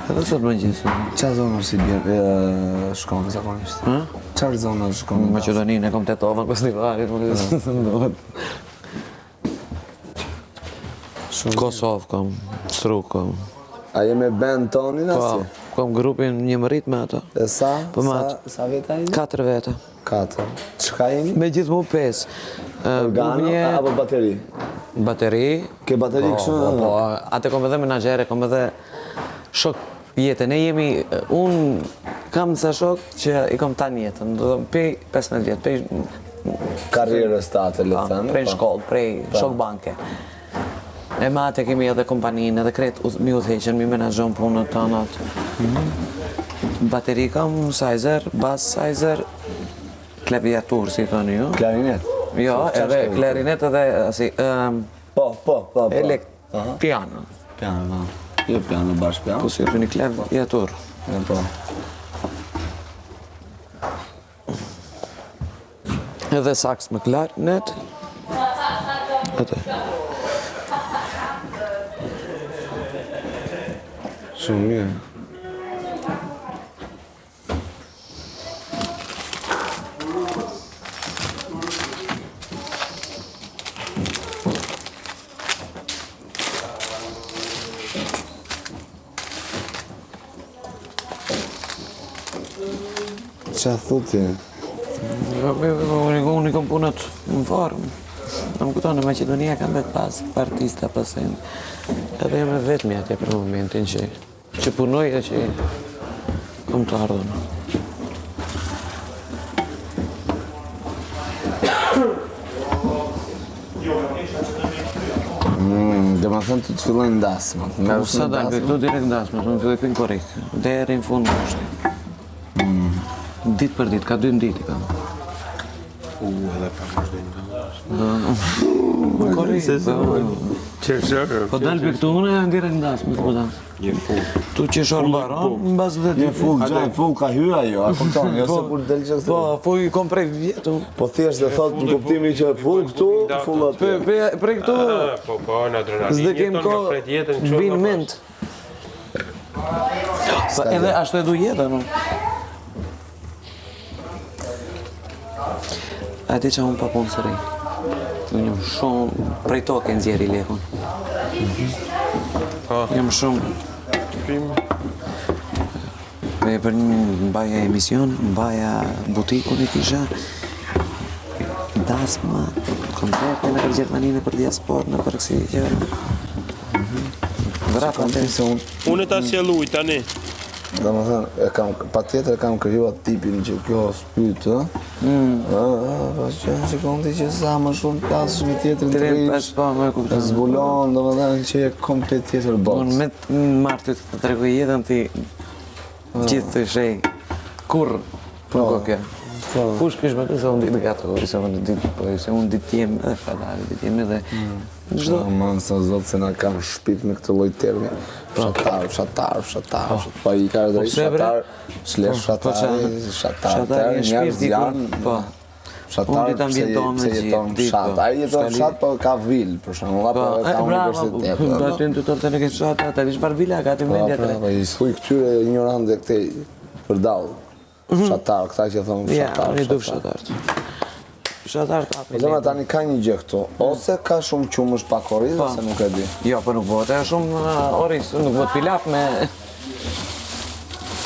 Edhe sot më gjithë. Çfarë zonë si shkon zakonisht? Çfarë zonë shkon? Maqedoninë e kom tetova Kostivarit, nuk ndodhet. Kosovë kam, Struk kam. A je me band tonin asi? Kam grupin një mërit me ato. E sa veta jeni? 4 veta. 4. Çka jeni? Me gjithë mu 5. Organo apo bateri? Bateri. Ke bateri kështu? Po, atë kom edhe menaxhere, kom edhe shok jetën. Ne jemi, unë kam disa shok që i kom tanë jetën. Pej 15 vjetë, pej... Karrierës të atë, le thënë. Prej shkollë, prej shok banke. E ma atë kemi edhe kompaninë, edhe kretë mi udheqen, mi menaxhon punët të anët. Bateri kam, Sizer, bas Sizer, klaviatur, si thoni ju. Klarinet? Jo, edhe klarinet edhe, asi... Po. Piano. Piano, jo piano, bash piano. Po si e një klaviatur. Po. Edhe saks me klarinet. Atë. Shumë mirë. Qa thuti? Unë i kom punët në farë. Në më këtonë, në Macedonia kam vetë pas artista pasend. Edhe jam e vetëmi atje për momentin që punoj e që kom të ardhën. Dhe ma thënë të fillojnë dasmat. Sa dalë për këtu direkt dasmat, më filloj për në korek. Deri në fund në ushti. Ditë për ditë, ka 2 ditë i kam. Edhe pa vazhdojnë të Korek, po dalë për këtu unë e në direkt në dasmat. Një full. Tu që shorë baron, në bazë dhe Një full ka hyra jo, a kupton, jo se kur del që këtu. Po, full i kom prej vjetu. Po thjesht dhe thot në kuptimi që full këtu, full aty. Prej këtu, Po, në adrenalinë, s'de kem ko bin ment. Edhe ashtu e du jetën, no? A ti që unë pa punë sëri. Unë jam shumë, prej toke në zjeri lekun. Jam shumë... Për një mbaja emision, mbaja butikun e kisha, dasma, koncerte në për Gjermaninë, për diasporë, për kësi gjërë. Vrapa në të se unë. Unë e ta sjelluj tani. Dhe më thënë, pa tjetër kam kërju atë tipin që kjo spytë, pas që në shikondi që sa më shumë pasë shmi tjetër në trish, zbulon, dhe më thënë që e komplet tjetër botë. Unë me të martë të tregoj jetën ti gjithë të shej, kur për kokja. Kush kish me të se unë ditë gato, se unë ditë jem edhe fratari, ditë jem edhe... Manë sa zotë se na kam shpit me këtë loj termi. Fshatar. Pa i ka edhe fshatar, shlesh fshatari, njerëz janë. Fshatar pse jeton fshat. Ai jeton fshat, po ka vil, për shembull, apo ka universitet. Do të në të tërë të në kesh fshat, ata vish bar vila, ka të mendja të re. I thuj këtyre ignorante këtej për dall. Fshatar, këta që thonë fshatar. Ja, unë i du fshatartë. Fshatartë apë i lekë. Tani ka një gjë këtu, ose ka shumë qumësh pak oriz, ose nuk e di. Jo, për nuk bëhet, e shumë oriz, nuk bëhet pilaf me...